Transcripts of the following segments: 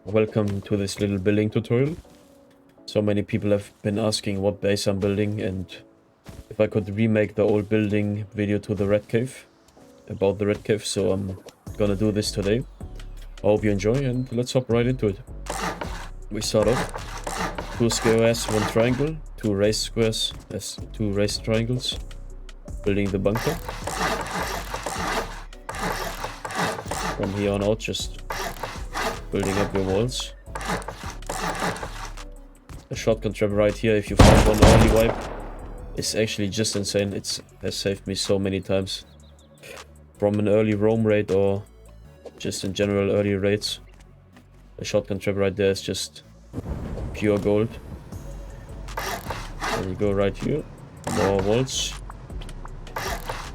Welcome to this little building tutorial. So many people have been asking what base I'm building and if I could remake the old building video to the Ratcave, about the Ratcave, so I'm gonna do this today. I hope you enjoy and let's hop right into it. We start off 2 squares, 1 triangle, 2 raised squares, as 2 raised triangles, building the bunker. From here on out, just building up your walls. The shotgun trap right here, if you find one early wipe, is actually just insane. It has saved me so many times from an early roam raid or just in general early raids. The shotgun trap right there is just pure gold. Then you go right here, more walls,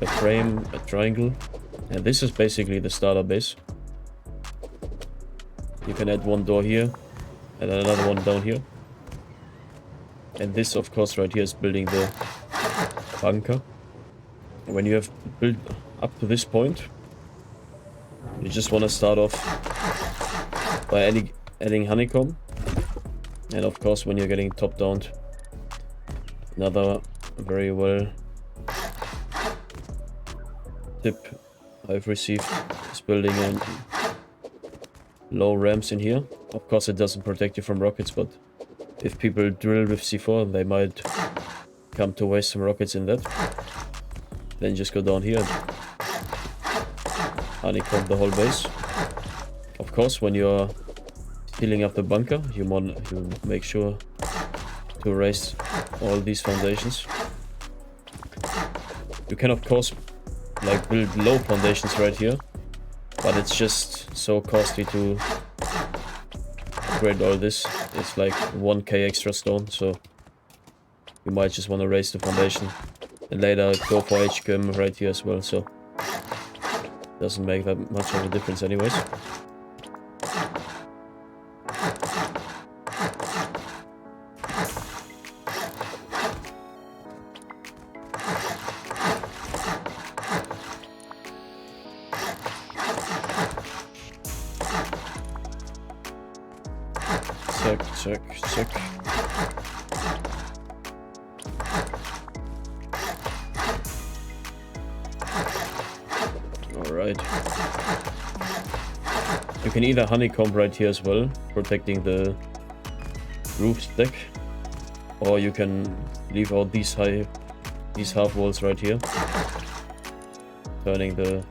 a frame, a triangle, and this is basically the starter base. You can add 1 door here and another one down here. And this, of course, right here is building the bunker. When you have built up to this point, you just want to start off by adding honeycomb. And of course, when you're getting top down, another very well tip I've received is building low ramps in here. Of course, it doesn't protect you from rockets, but if people drill with C4, they might come to waste some rockets in that. Then just go down here and honeycomb the whole base. Of course, when you're healing up the bunker, you make sure to raise all these foundations. You can, of course, like build low foundations right here, but it's just so costly to upgrade all this. It's like 1k extra stone, so you might just want to raise the foundation and later go for HQM right here as well, so doesn't make that much of a difference anyways. Check. Alright. You can either honeycomb right here as well, protecting the roof deck, or you can leave out these half walls right here, turning the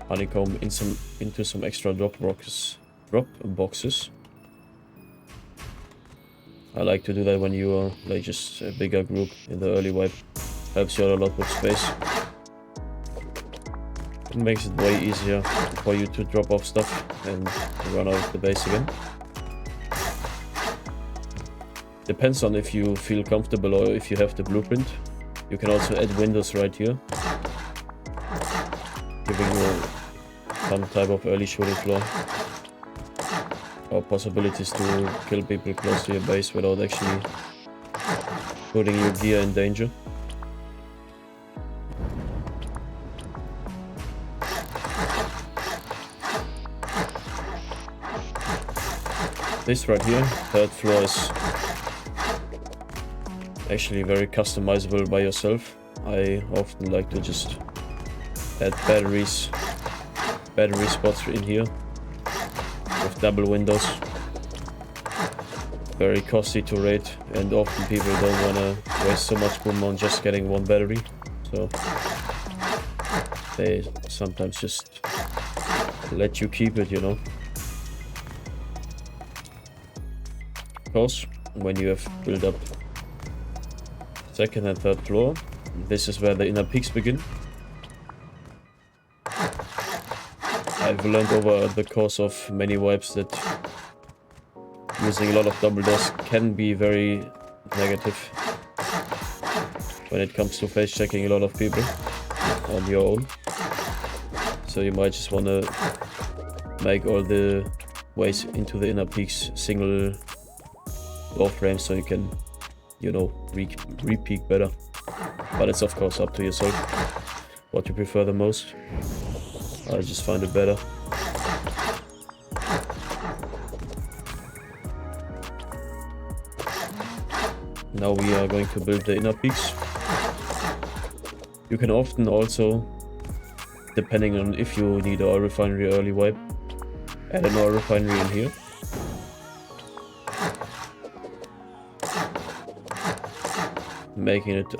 honeycomb into some extra drop boxes. I like to do that when you are like just a bigger group in the early wipe. Helps you out a lot with space. It makes it way easier for you to drop off stuff and run out of the base again. Depends on if you feel comfortable or if you have the blueprint. You can also add windows right here, giving you some type of early shooting floor. Or possibilities to kill people close to your base without actually putting your gear in danger. This right here, 3rd floor, is actually very customizable by yourself. I often like to just add battery spots in here. With double windows. Very costly to raid, and often people don't want to waste so much boom on just getting 1 battery, so they sometimes just let you keep it, you know. Of course, when you have built up 2nd and 3rd floor, this is where the inner peaks begin. I've learned over the course of many wipes that using a lot of double doors can be very negative when it comes to face checking a lot of people on your own. So you might just want to make all the ways into the inner peaks single door frames so you can, you know, re-peak better. But it's of course up to yourself what you prefer the most. I just find it better. Now we are going to build the inner peaks. You can often also, depending on if you need an oil refinery early wipe, add an oil refinery in here. Making it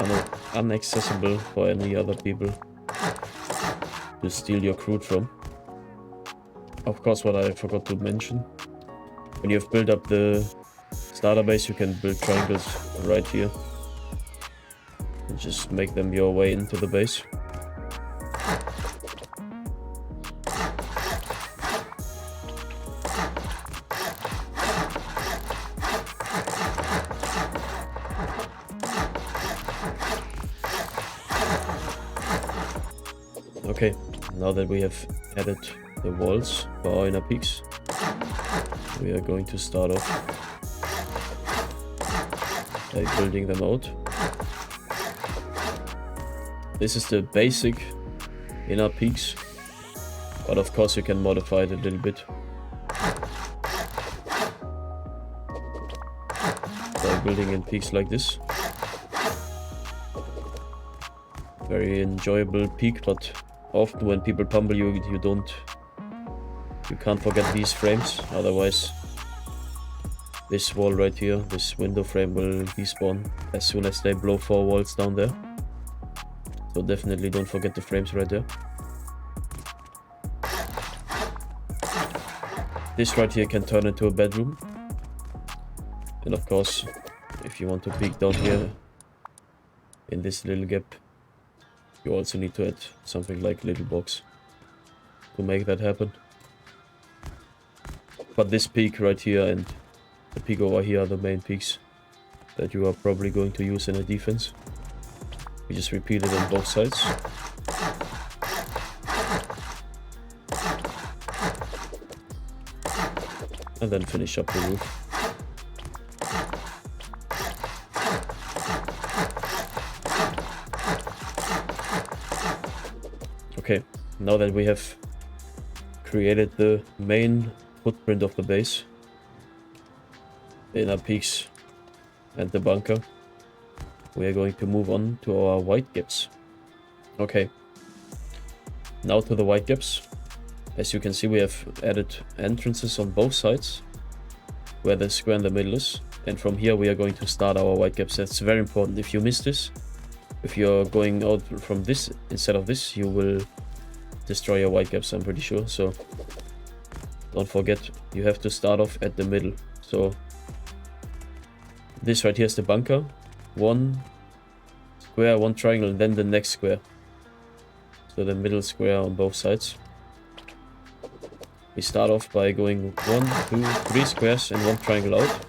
inaccessible for any other people to steal your crude from. Of course, what I forgot to mention, when you have built up the starter base, you can build triangles right here and just make them your way into the base. Okay, now that we have added the walls for our inner peaks, we are going to start off by building them out. This is the basic inner peaks, but of course you can modify it a little bit by building in peaks like this. Very enjoyable peak, but often when people pummel you, you can't forget these frames, otherwise this wall right here, this window frame will despawn as soon as they blow 4 walls down there. So definitely don't forget the frames right there. This right here can turn into a bedroom. And of course, if you want to peek down here in this little gap, you also need to add something like little box to make that happen. But this peak right here and the peak over here are the main peaks that you are probably going to use in a defense. We just repeat it on both sides. And then finish up the roof. Okay, now that we have created the main footprint of the base, the inner peaks and the bunker, we are going to move on to our Widegaps. Okay, now to the Widegaps. As you can see, we have added entrances on both sides where the square in the middle is, and from here we are going to start our Widegaps. That's very important. If you miss this, if you're going out from this instead of this, you will destroy your Widegaps, I'm pretty sure. So don't forget, you have to start off at the middle. So this right here is the bunker. One square, one triangle, and then the next square. So the middle square on both sides. We start off by going 1, 2, 3 squares and one triangle out.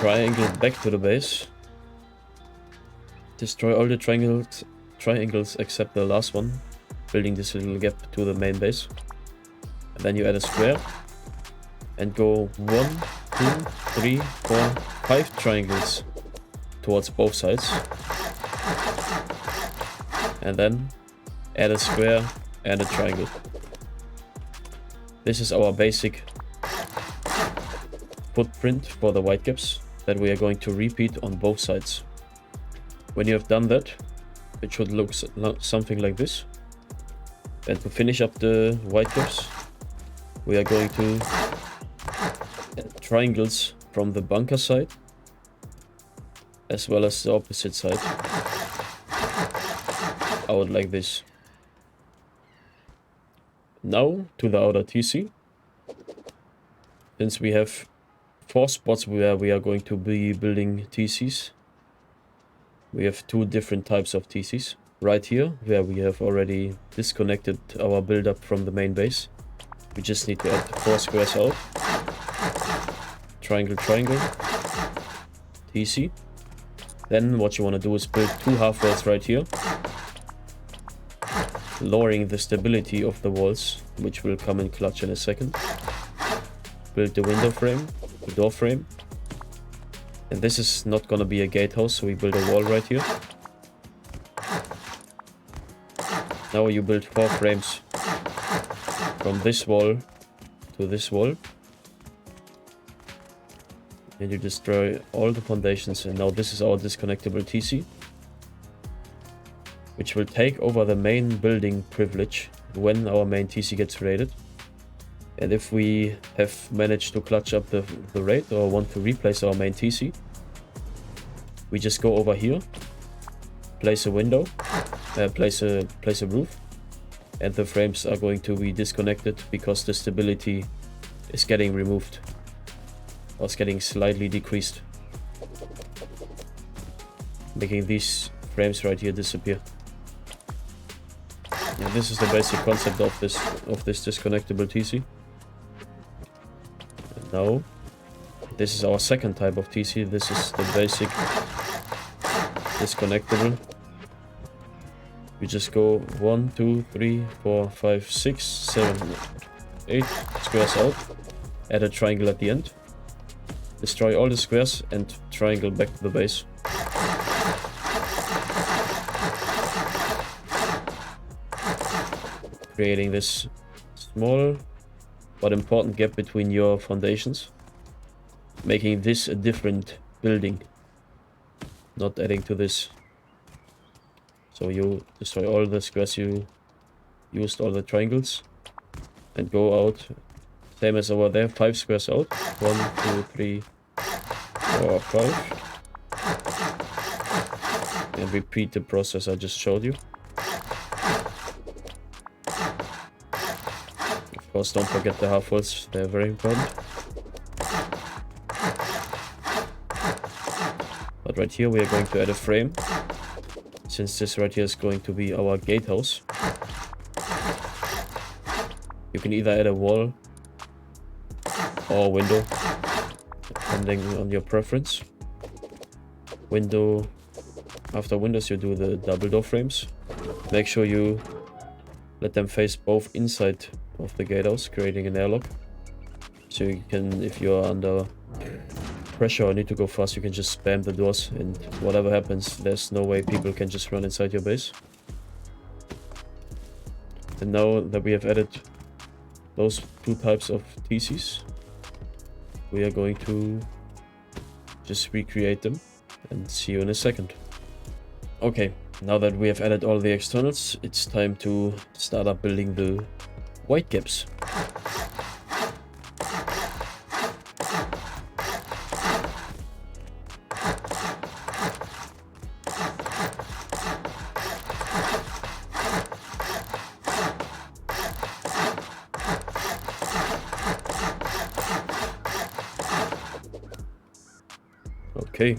Triangle back to the base. Destroy all the triangles except the last one, building this little gap to the main base. And then you add a square and go 1, 2, 3, 4, 5 triangles towards both sides. And then add a square and a triangle. This is our basic footprint for the Widegaps that we are going to repeat on both sides. When you have done that, it should look something like this. And to finish up the Widegaps, we are going to add triangles from the bunker side as well as the opposite side out like this. Now to the outer TC. Since we have 4 spots where we are going to be building TCs, we have 2 different types of TCs. Right here, where we have already disconnected our build-up from the main base, we just need to add 4 squares out. Triangle, triangle, TC. Then what you want to do is build 2 half walls right here, lowering the stability of the walls, which will come in clutch in a second. Build the window frame, the door frame. And this is not gonna be a gatehouse, so we build a wall right here. Now you build 4 frames from this wall to this wall. And you destroy all the foundations. And now this is our disconnectable TC, which will take over the main building privilege when our main TC gets raided. And if we have managed to clutch up the raid or want to replace our main TC, we just go over here, place a window, place a roof, and the frames are going to be disconnected because the stability is getting removed, or it's getting slightly decreased, making these frames right here disappear. And this is the basic concept of this disconnectable TC. And now this is our second type of TC. This is the basic disconnectable. We just go 1, 2, 3, 4, 5, 6, 7, 8 squares out, add a triangle at the end, destroy all the squares and triangle back to the base. Creating this small but important gap between your foundations, making this a different building, not adding to this. So you destroy all the squares you used, all the triangles, and go out, same as over there, 5 squares out, 1, 2, 3, 4, 5, and repeat the process I just showed you. Of course, don't forget the half walls, they're very important. But right here we are going to add a frame, since this right here is going to be our gatehouse. You can either add a wall or a window, depending on your preference. Window, after windows you do the double door frames. Make sure you let them face both inside of the gatehouse, creating an airlock. So you can, if you're under pressure or need to go fast, you can just spam the doors, and whatever happens, there's no way people can just run inside your base. And now that we have added those two types of TCs, we are going to just recreate them and see you in a second. Okay, now that we have added all the externals, it's time to start up building the Widegaps. Okay,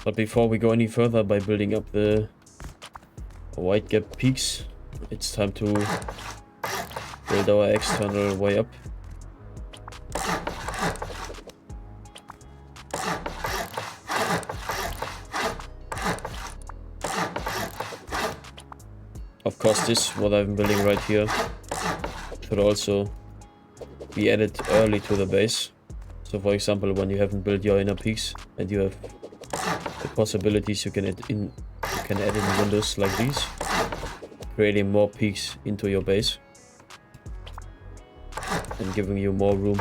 but before we go any further by building up the Widegape peaks, it's time to build our external way up. Of course, this, what I'm building right here, should also be added early to the base. So for example, when you haven't built your inner peaks and you have the possibilities, you can add in windows like these, creating more peaks into your base and giving you more room.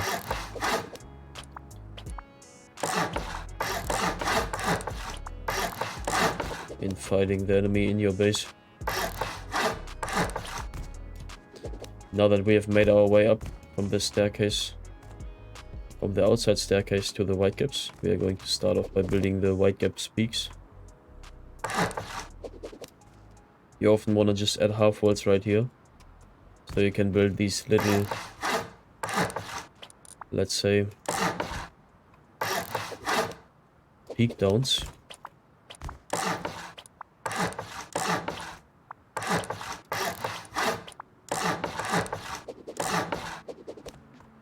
In fighting the enemy in your base. Now that we have made our way up from the staircase, from the outside staircase to the Widegaps, we are going to start off by building the Widegaps peaks. You often want to just add half walls right here, so you can build these little, let's say, peak downs.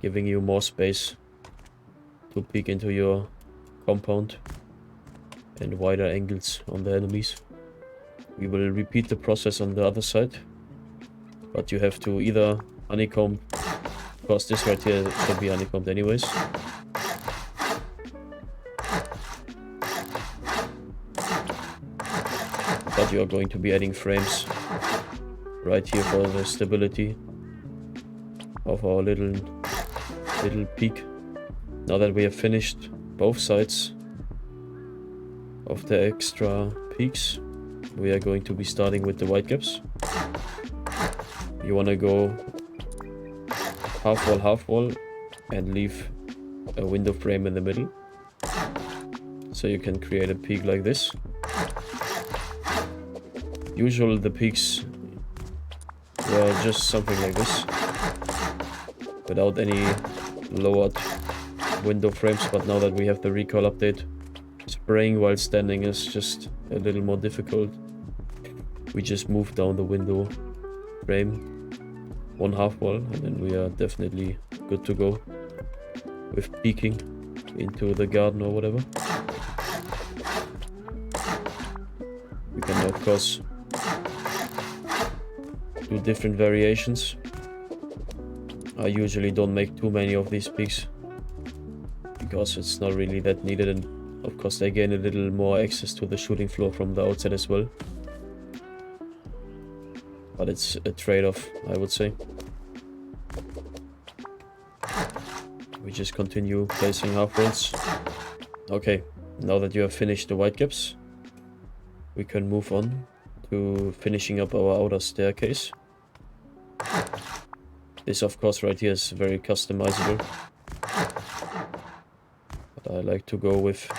Giving you more space to peek into your compound and wider angles on the enemies. We will repeat the process on the other side, but you have to either honeycomb, because this right here should be honeycombed anyways. But you are going to be adding frames right here for the stability of our little peak. Now that we have finished both sides of the extra peaks, we are going to be starting with the Widegaps. You want to go half wall, and leave a window frame in the middle. So you can create a peak like this. Usually the peaks were just something like this, without any lowered window frames, but now that we have the recoil update, spraying while standing is just a little more difficult. We just move down the window frame one half wall, and then we are definitely good to go with peeking into the garden or whatever. You can of course do different variations. I usually don't make too many of these peaks because it's not really that needed, and of course they gain a little more access to the shooting floor from the outside as well. But it's a trade-off, I would say. We just continue placing half walls. Okay, now that you have finished the Widegaps, we can move on to finishing up our outer staircase. This of course right here is very customizable, but I like to go with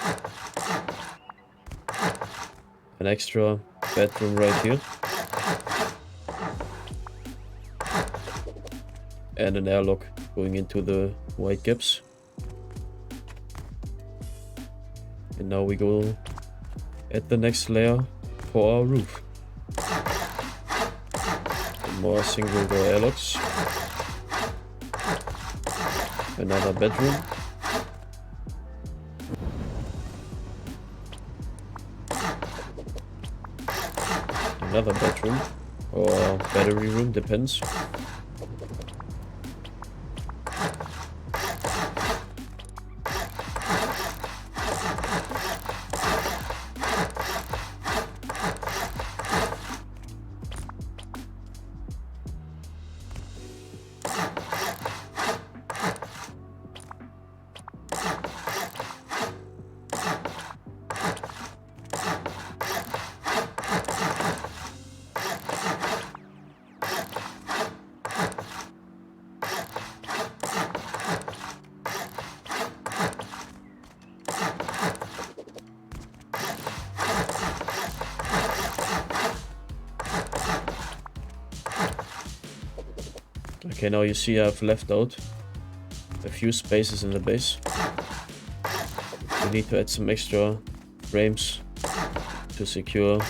an extra bedroom right here and an airlock going into the Widegaps. And now we go at the next layer for our roof. More single door airlocks. Another bedroom. Another bedroom or battery room, depends. Okay, now you see I've left out a few spaces in the base. We need to add some extra frames to secure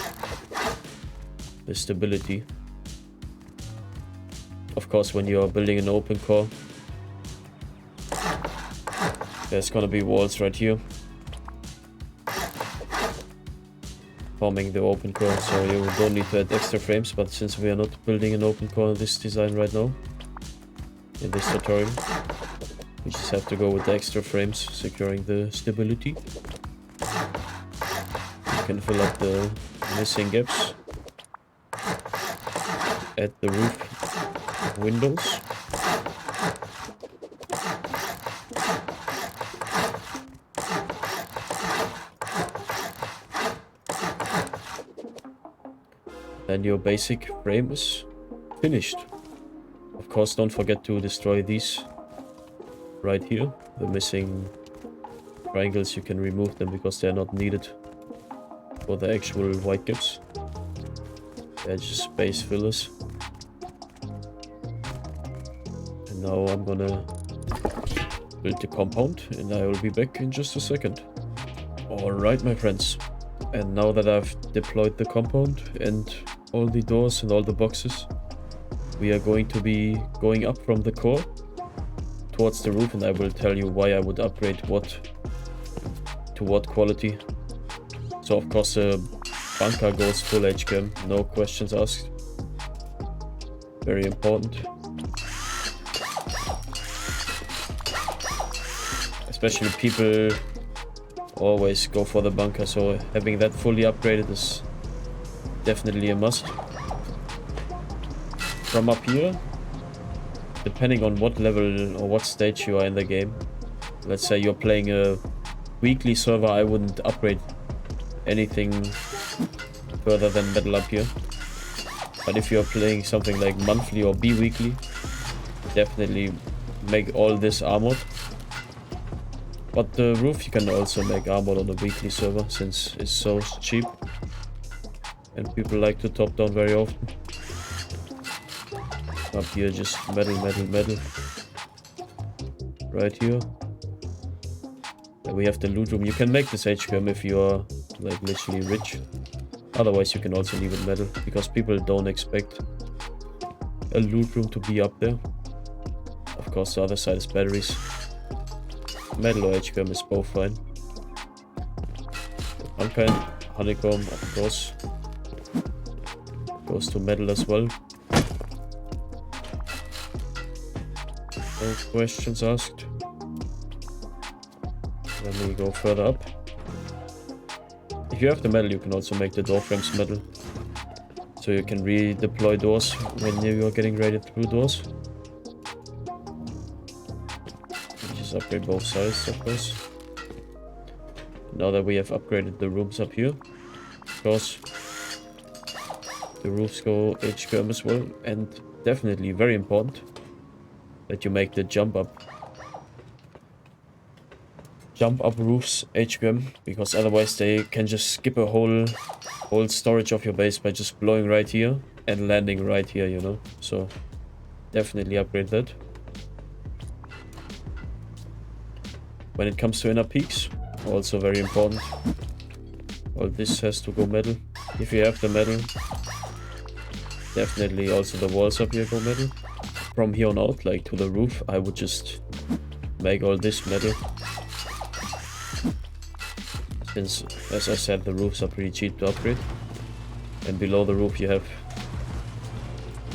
the stability. Of course, when you are building an open core, there's gonna be walls right here forming the open core, so you don't need to add extra frames. But since we are not building an open core in this design right now, in this tutorial, we just have to go with the extra frames securing the stability. You can fill up the missing gaps at the roof windows. Then your basic frame is finished. Of course, don't forget to destroy these right here. The missing triangles, you can remove them because they're not needed for the actual Widegaps. They're just space fillers. And now I'm gonna build the compound and I will be back in just a second. Alright, my friends. And now that I've deployed the compound and all the doors and all the boxes, we are going to be going up from the core towards the roof, and I will tell you why I would upgrade what to what quality. So of course the bunker goes full HCAM, no questions asked. Very important. Especially people always go for the bunker, so having that fully upgraded is definitely a must. From up here, depending on what level or what stage you are in the game, let's say you're playing a weekly server, I wouldn't upgrade anything further than metal up here. But if you're playing something like monthly or bi-weekly, definitely make all this armored. But the roof you can also make armored on a weekly server, since it's so cheap and people like to top down very often. Up here just metal, metal, metal. Right here. And we have the loot room. You can make this HQM if you are like literally rich. Otherwise you can also leave it metal, because people don't expect a loot room to be up there. Of course the other side is batteries. Metal or HQM is both fine. One kind, honeycomb, of course, goes to metal as well. No questions asked. Let me go further up. If you have the metal, you can also make the door frames metal, so you can redeploy doors when you are getting ready through doors. Just upgrade both sides, of course. Now that we have upgraded the rooms up here, of course, the roofs go HQM as well, and definitely very important that you make the jump up roofs HQM, because otherwise they can just skip a whole storage of your base by just blowing right here and landing right here, you know. So definitely upgrade that. When it comes to inner peaks, also very important. All this has to go metal. If you have the metal, definitely also the walls up here go metal. From here on out, like to the roof, I would just make all this metal. Since, as I said, the roofs are pretty cheap to upgrade. And below the roof you have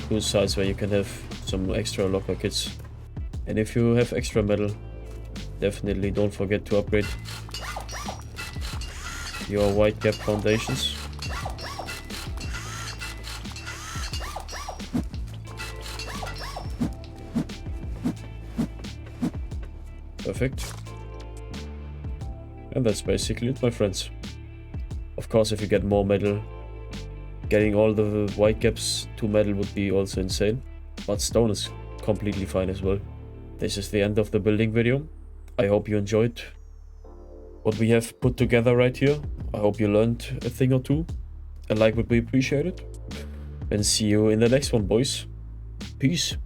two sides where you can have some extra locker kits. And if you have extra metal, definitely don't forget to upgrade your Widegape foundations. Perfect. And that's basically it, my friends. Of course, if you get more metal, getting all the Widegaps to metal would be also insane. But stone is completely fine as well. This is the end of the building video. I hope you enjoyed what we have put together right here. I hope you learned a thing or two. A like would be appreciated. And see you in the next one, boys. Peace.